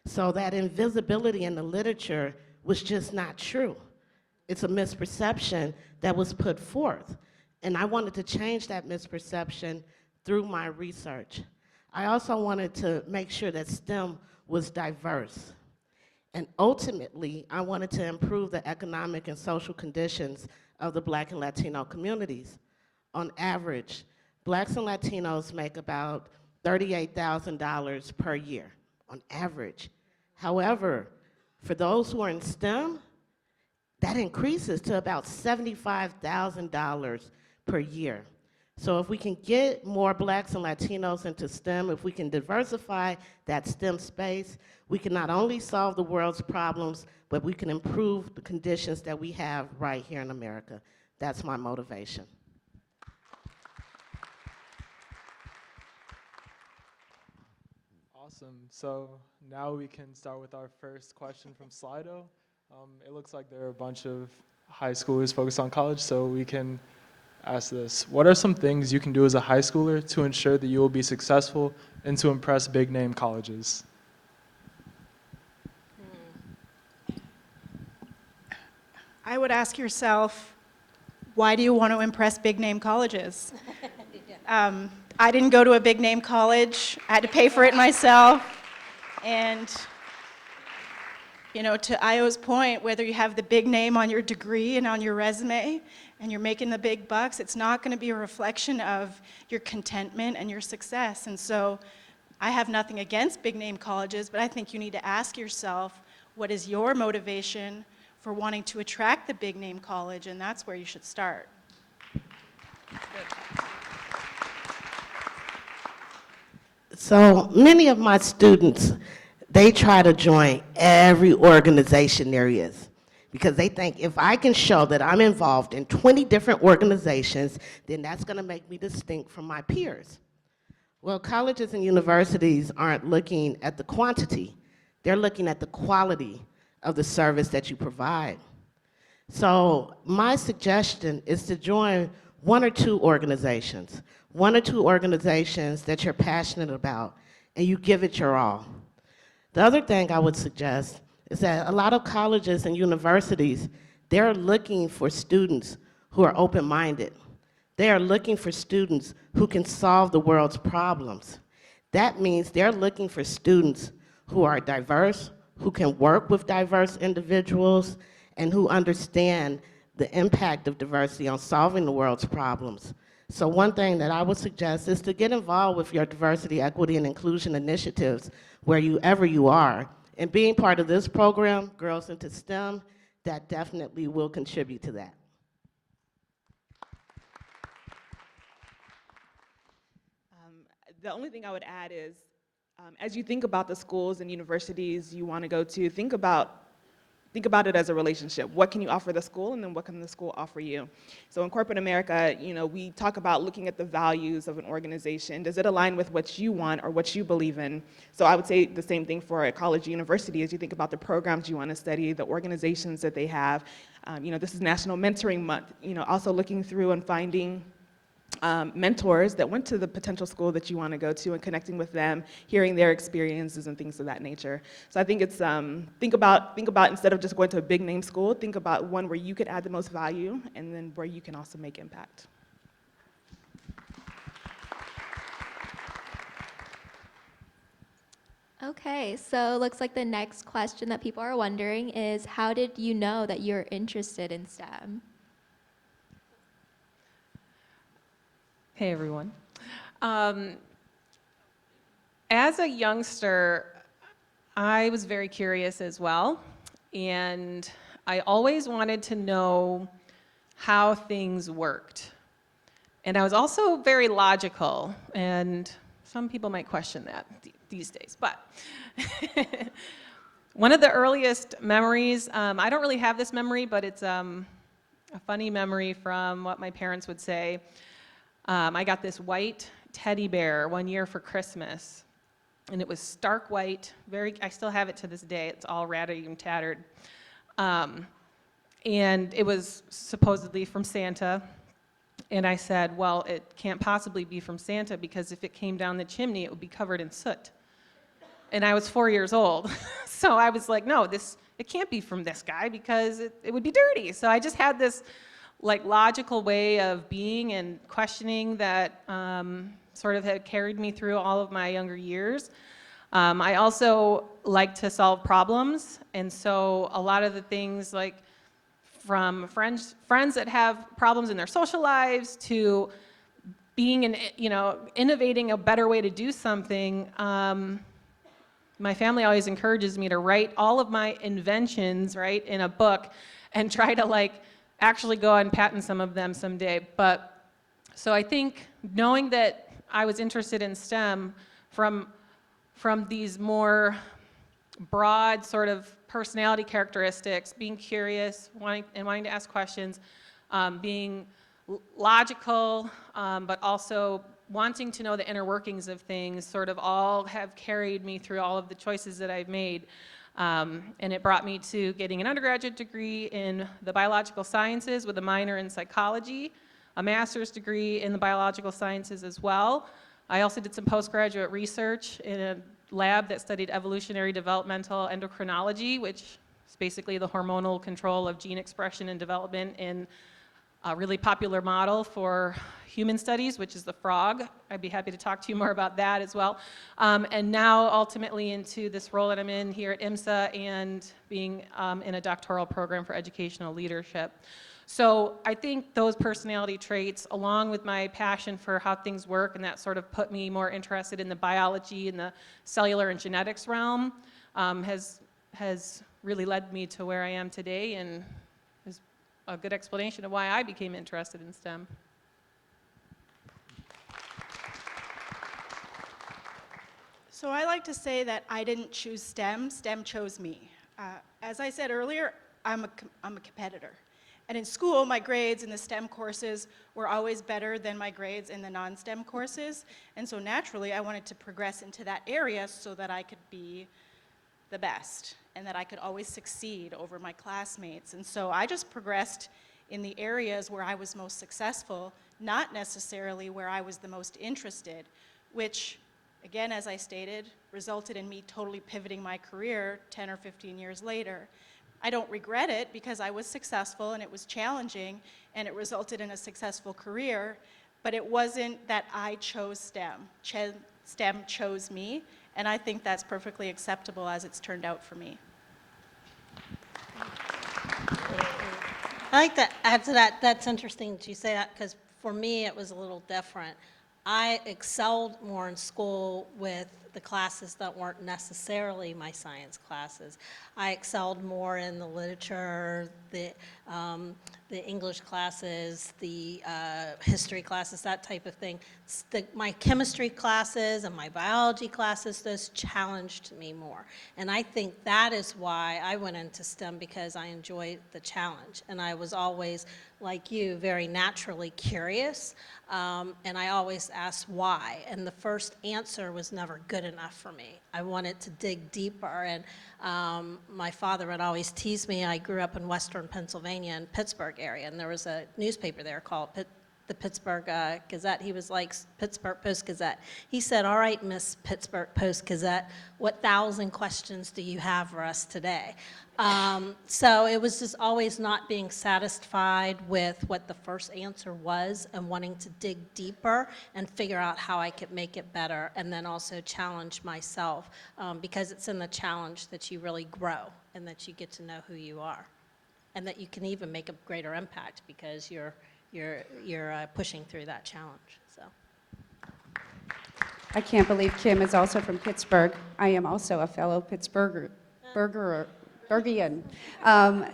So that invisibility in the literature was just not true. It's a misperception that was put forth. And I wanted to change that misperception through my research. I also wanted to make sure that STEM was diverse. And ultimately, I wanted to improve the economic and social conditions of the Black and Latino communities. On average, Blacks and Latinos make about $38,000 per year, on average. However, for those who are in STEM, that increases to about $75,000 per year. So if we can get more Blacks and Latinos into STEM, if we can diversify that STEM space, we can not only solve the world's problems, but we can improve the conditions that we have right here in America. That's my motivation. Awesome. So now we can start with our first question from Slido. It looks like there are a bunch of high schoolers focused on college, so we can ask this. What are some things you can do as a high schooler to ensure that you will be successful and to impress big name colleges? I would ask yourself, why do you want to impress big name colleges? I didn't go to a big name college. I had to pay for it myself. And, you know, to Io's point, whether you have the big name on your degree and on your resume and you're making the big bucks, it's not going to be a reflection of your contentment and your success. And so I have nothing against big name colleges, but I think you need to ask yourself, what is your motivation for wanting to attract the big name college? And that's where you should start. So many of my students, they try to join every organization there is because they think if I can show that I'm involved in 20 different organizations, then that's going to make me distinct from my peers. Well, colleges and universities aren't looking at the quantity. They're looking at the quality of the service that you provide. So my suggestion is to join one or two organizations that you're passionate about, and you give it your all. The other thing I would suggest is that a lot of colleges and universities, they're looking for students who are open-minded. They are looking for students who can solve the world's problems. That means they're looking for students who are diverse, who can work with diverse individuals, and who understand the impact of diversity on solving the world's problems. So one thing that I would suggest is to get involved with your diversity, equity, and inclusion initiatives wherever you are. And being part of this program, Girls into STEM, that definitely will contribute to that. The only thing I would add is, as you think about the schools and universities you want to go to, think about it as a relationship. What can you offer the school, and then what can the school offer you? So in corporate America, you know, we talk about looking at the values of an organization. Does it align with what you want or what you believe in? So I would say the same thing for a college or university as you think about the programs you want to study, the organizations that they have. You know, this is National Mentoring Month. You know, also looking through and finding mentors that went to the potential school that you want to go to and connecting with them, hearing their experiences and things of that nature. So I think it's think about instead of just going to a big name school, think about one where you could add the most value and then where you can also make impact. Okay, so looks like the next question that people are wondering is, how did you know that you're interested in STEM? Hey, everyone. As a youngster, I was very curious as well, and I always wanted to know how things worked. And I was also very logical, and some people might question that these days, but one of the earliest memories, I don't really have this memory, but it's a funny memory from what my parents would say. I got this white teddy bear one year for Christmas, and it was stark white, I still have it to this day, it's all ratty and tattered. And it was supposedly from Santa, and I said, well, it can't possibly be from Santa because if it came down the chimney, it would be covered in soot. And I was 4 years old, so I was like, no, it can't be from this guy because it would be dirty. So I just had this like logical way of being and questioning that sort of had carried me through all of my younger years. I also like to solve problems, and so a lot of the things like from friends that have problems in their social lives to being innovating a better way to do something. My family always encourages me to write all of my inventions, right, in a book and try to actually go and patent some of them someday. But So I think knowing that I was interested in STEM from these more broad sort of personality characteristics, being curious, wanting to ask questions, being logical, but also wanting to know the inner workings of things, sort of all have carried me through all of the choices that I've made. And it brought me to getting an undergraduate degree in the biological sciences with a minor in psychology, a master's degree in the biological sciences as well. I also did some postgraduate research in a lab that studied evolutionary developmental endocrinology, which is basically the hormonal control of gene expression and development in a really popular model for human studies, which is the frog. I'd be happy to talk to you more about that as well. And now ultimately into this role that I'm in here at IMSA and being in a doctoral program for educational leadership. So I think those personality traits, along with my passion for how things work, and that sort of put me more interested in the biology and the cellular and genetics realm, has really led me to where I am today, and is a good explanation of why I became interested in STEM. So I like to say that I didn't choose STEM, STEM chose me. As I said earlier, I'm a competitor. And in school, my grades in the STEM courses were always better than my grades in the non-STEM courses. And so naturally, I wanted to progress into that area so that I could be the best and that I could always succeed over my classmates. And so I just progressed in the areas where I was most successful, not necessarily where I was the most interested, which, again, as I stated, resulted in me totally pivoting my career 10 or 15 years later. I don't regret it because I was successful and it was challenging and it resulted in a successful career, but it wasn't that I chose STEM. STEM chose me, and I think that's perfectly acceptable as it's turned out for me. I like to add to that. That's interesting that you say that, because for me it was a little different. I excelled more in school with the classes that weren't necessarily my science classes. I excelled more in the literature, the English classes, the history classes, that type of thing. My chemistry classes and my biology classes, those challenged me more. And I think that is why I went into STEM, because I enjoyed the challenge. And I was always, like you, very naturally curious. And I always asked why. And the first answer was never good enough for me. I wanted to dig deeper. And my father would always tease me. I grew up in western Pennsylvania in Pittsburgh area, and there was a newspaper there called the Pittsburgh Gazette. He was like Pittsburgh Post-Gazette. He said, "All right, Miss Pittsburgh Post-Gazette, what 1,000 questions do you have for us today?" So it was just always not being satisfied with what the first answer was and wanting to dig deeper and figure out how I could make it better, and then also challenge myself, because it's in the challenge that you really grow and that you get to know who you are, and that you can even make a greater impact because you're pushing through that challenge. So. I can't believe Kim is also from Pittsburgh. I am also a fellow Pittsburghian. And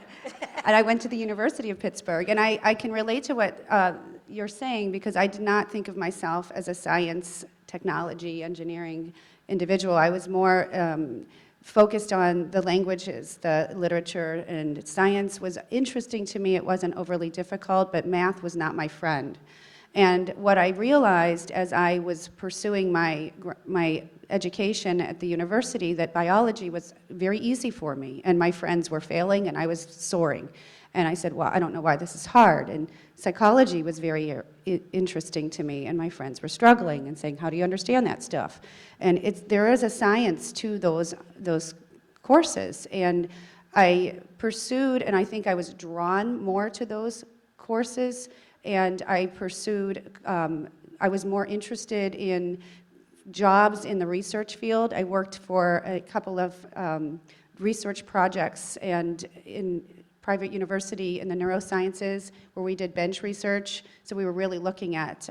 I went to the University of Pittsburgh. And I can relate to what you're saying, because I did not think of myself as a science, technology, engineering individual. I was more focused on the languages, the literature, and science was interesting to me. It wasn't overly difficult, but math was not my friend. And what I realized as I was pursuing my education at the university, that biology was very easy for me, and my friends were failing and I was soaring. And I said, well, I don't know why this is hard. And psychology was very interesting to me, and my friends were struggling and saying, how do you understand that stuff? And there is a science to those courses. And I pursued, and I think I was drawn more to those courses, and I pursued, I was more interested in jobs in the research field. I worked for a couple of research projects and in private university in the neurosciences where we did bench research. So we were really looking at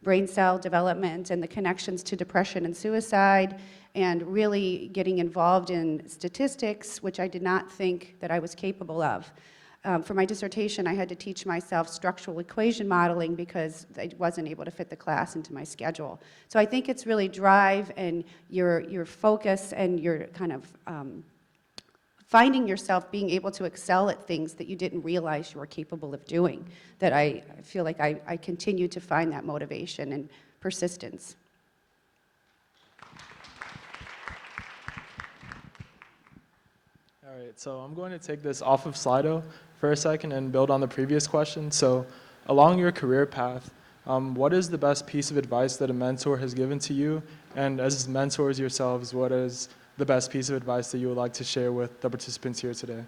brain cell development and the connections to depression and suicide, and really getting involved in statistics, which I did not think that I was capable of. For my dissertation, I had to teach myself structural equation modeling because I wasn't able to fit the class into my schedule. So I think it's really drive and your focus and your kind of finding yourself being able to excel at things that you didn't realize you were capable of doing, that I feel like I continue to find that motivation and persistence. All right, so I'm going to take this off of Slido for a second and build on the previous question. So along your career path, what is the best piece of advice that a mentor has given to you? And as mentors yourselves, what is the best piece of advice that you would like to share with the participants here today?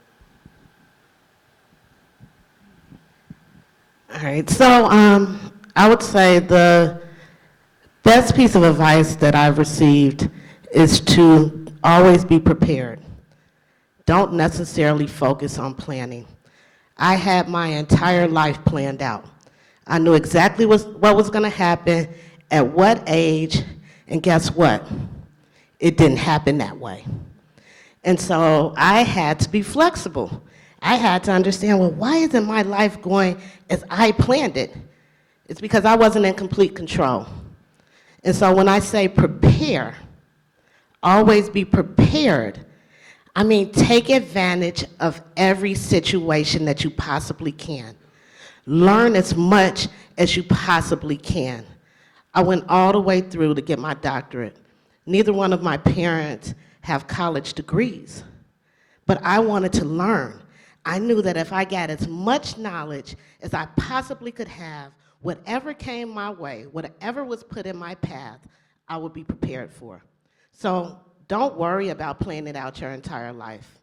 All right, so I would say the best piece of advice that I've received is to always be prepared. Don't necessarily focus on planning. I had my entire life planned out. I knew exactly what was going to happen, at what age, and guess what? It didn't happen that way. And so I had to be flexible. I had to understand, well, why isn't my life going as I planned it? It's because I wasn't in complete control. And so when I say prepare, always be prepared, I mean, take advantage of every situation that you possibly can. Learn as much as you possibly can. I went all the way through to get my doctorate. Neither one of my parents have college degrees, but I wanted to learn. I knew that if I got as much knowledge as I possibly could have, whatever came my way, whatever was put in my path, I would be prepared for. So don't worry about planning out your entire life.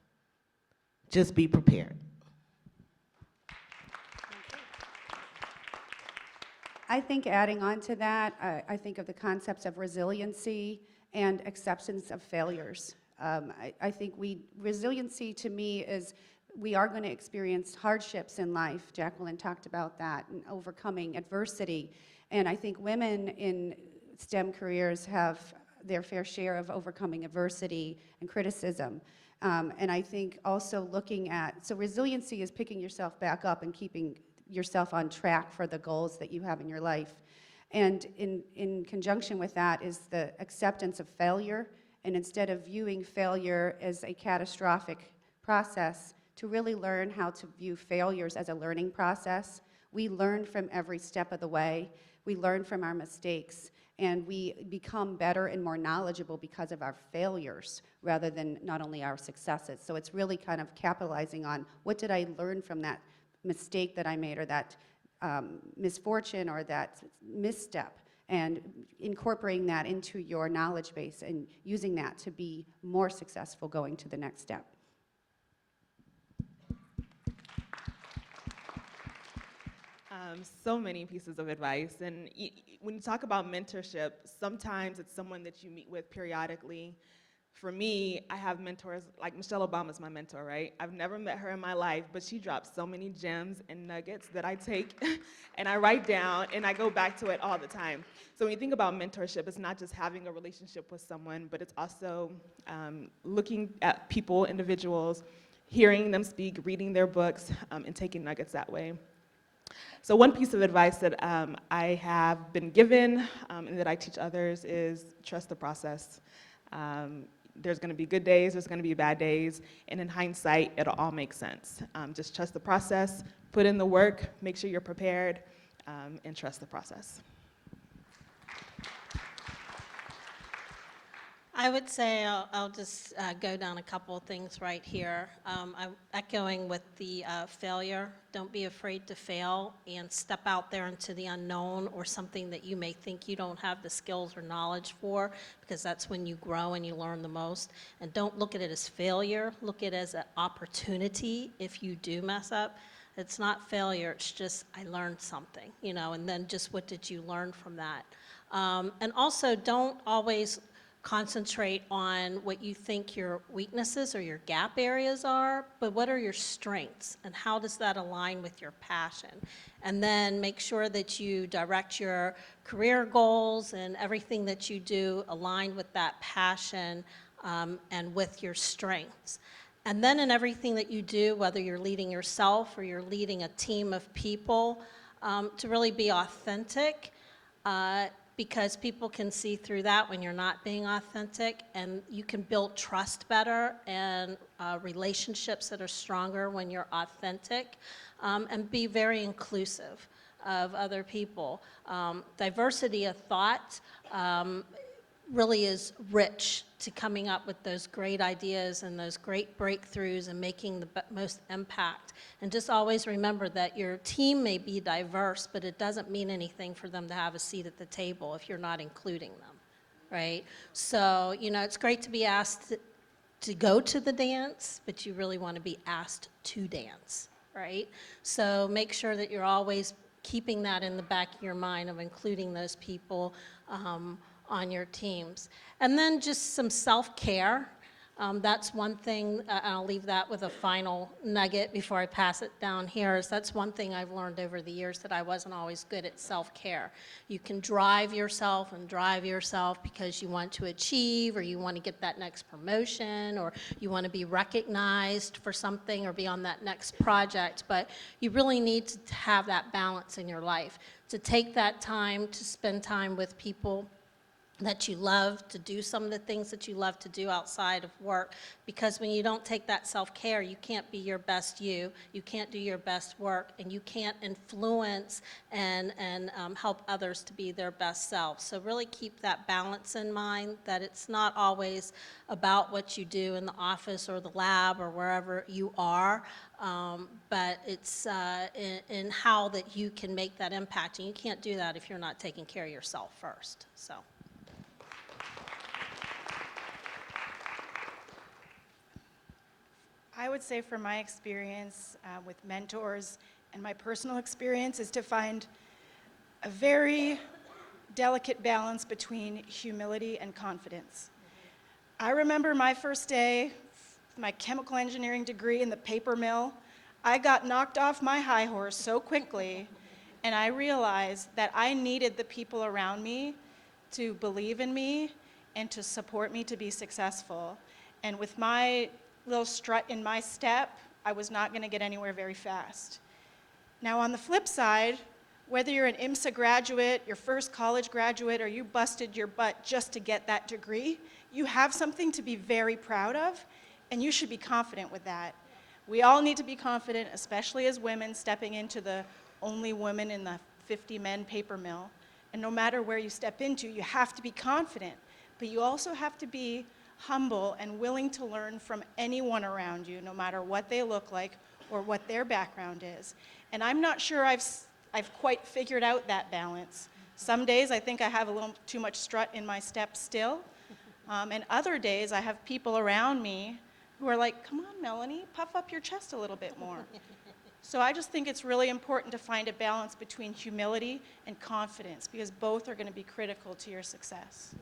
Just be prepared. I think adding on to that, I think of the concepts of resiliency and acceptance of failures. I think resiliency to me is we are going to experience hardships in life. Jacqueline talked about that, and overcoming adversity. And I think women in STEM careers have their fair share of overcoming adversity and criticism. And I think also looking at, so resiliency is picking yourself back up and keeping yourself on track for the goals that you have in your life. And in conjunction with that is the acceptance of failure, and instead of viewing failure as a catastrophic process, to really learn how to view failures as a learning process. We learn from every step of the way. We learn from our mistakes, and we become better and more knowledgeable because of our failures rather than not only our successes. So it's really kind of capitalizing on what did I learn from that mistake that I made, or that misfortune, or that misstep, and incorporating that into your knowledge base and using that to be more successful going to the next step. So many pieces of advice. And when you talk about mentorship, sometimes it's someone that you meet with periodically. For me, I have mentors, like Michelle Obama's my mentor, right? I've never met her in my life, but she drops so many gems and nuggets that I take and I write down and I go back to it all the time. So when you think about mentorship, it's not just having a relationship with someone, but it's also looking at people, individuals, hearing them speak, reading their books, and taking nuggets that way. So one piece of advice that I have been given and that I teach others is trust the process. There's going to be good days, there's going to be bad days, and in hindsight, it'll all make sense. Just trust the process, put in the work, make sure you're prepared, and trust the process. I would say I'll just go down a couple of things right here. I'm echoing with the failure. Don't be afraid to fail and step out there into the unknown or something that you may think you don't have the skills or knowledge for, because that's when you grow and you learn the most. And don't look at it as failure. Look at it as an opportunity if you do mess up. It's not failure, it's just I learned something, and then just what did you learn from that? And also don't always concentrate on what you think your weaknesses or your gap areas are, but what are your strengths and how does that align with your passion? And then make sure that you direct your career goals and everything that you do aligned with that passion and with your strengths. And then in everything that you do, whether you're leading yourself or you're leading a team of people, to really be authentic, because people can see through that when you're not being authentic, and you can build trust better and relationships that are stronger when you're authentic, and be very inclusive of other people. Diversity of thought really is rich to coming up with those great ideas and those great breakthroughs and making the most impact. And just always remember that your team may be diverse, but it doesn't mean anything for them to have a seat at the table if you're not including them, right? So, you know, it's great to be asked to go to the dance, but you really want to be asked to dance, right? So make sure that you're always keeping that in the back of your mind of including those people on your teams. And then just some self-care. That's one thing, and I'll leave that with a final nugget before I pass it down here, is that's one thing I've learned over the years, that I wasn't always good at self-care. You can drive yourself because you want to achieve, or you want to get that next promotion, or you want to be recognized for something or be on that next project, but you really need to have that balance in your life, to take that time to spend time with people that you love, to do some of the things that you love to do outside of work, because when you don't take that self-care, you can't be your best you can't do your best work, and you can't influence and help others to be their best selves. So really keep that balance in mind, that it's not always about what you do in the office or the lab or wherever you are, but it's in how that you can make that impact, and you can't do that if you're not taking care of yourself first. So. I would say from my experience with mentors and my personal experience is to find a very delicate balance between humility and confidence. I remember my first day, my chemical engineering degree in the paper mill. I got knocked off my high horse so quickly, and I realized that I needed the people around me to believe in me and to support me to be successful. And with my little strut in my step, I was not going to get anywhere very fast. Now on the flip side, whether you're an IMSA graduate, your first college graduate, or you busted your butt just to get that degree, you have something to be very proud of, and you should be confident with that. We all need to be confident, especially as women stepping into the only woman in the 50 men paper mill. And no matter where you step into, you have to be confident, but you also have to be humble and willing to learn from anyone around you, no matter what they look like or what their background is. And I'm not sure I've quite figured out that balance. Some days I think I have a little too much strut in my step still, and other days I have people around me who are like, come on, Melanie, puff up your chest a little bit more. So I just think it's really important to find a balance between humility and confidence, because both are going to be critical to your success.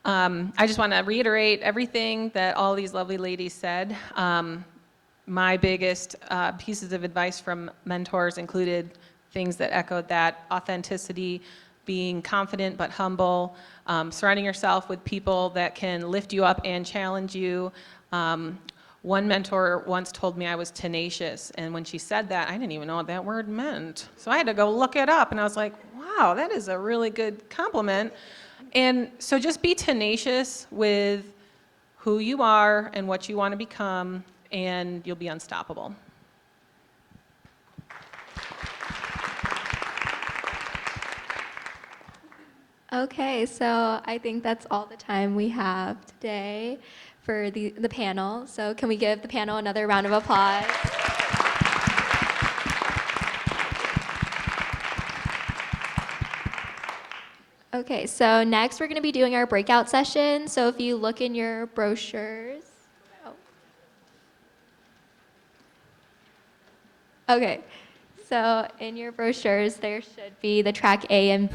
I just want to reiterate everything that all these lovely ladies said. My biggest pieces of advice from mentors included things that echoed that: authenticity, being confident but humble, surrounding yourself with people that can lift you up and challenge you. One mentor once told me I was tenacious, and when she said that, I didn't even know what that word meant. So I had to go look it up, and I was like, wow, that is a really good compliment. And so just be tenacious with who you are and what you want to become, and you'll be unstoppable. Okay, so I think that's all the time we have today for the panel. So can we give the panel another round of applause? Okay, so next we're going to be doing our breakout session. So if you look in your brochures. Okay, so in your brochures there should be the track A and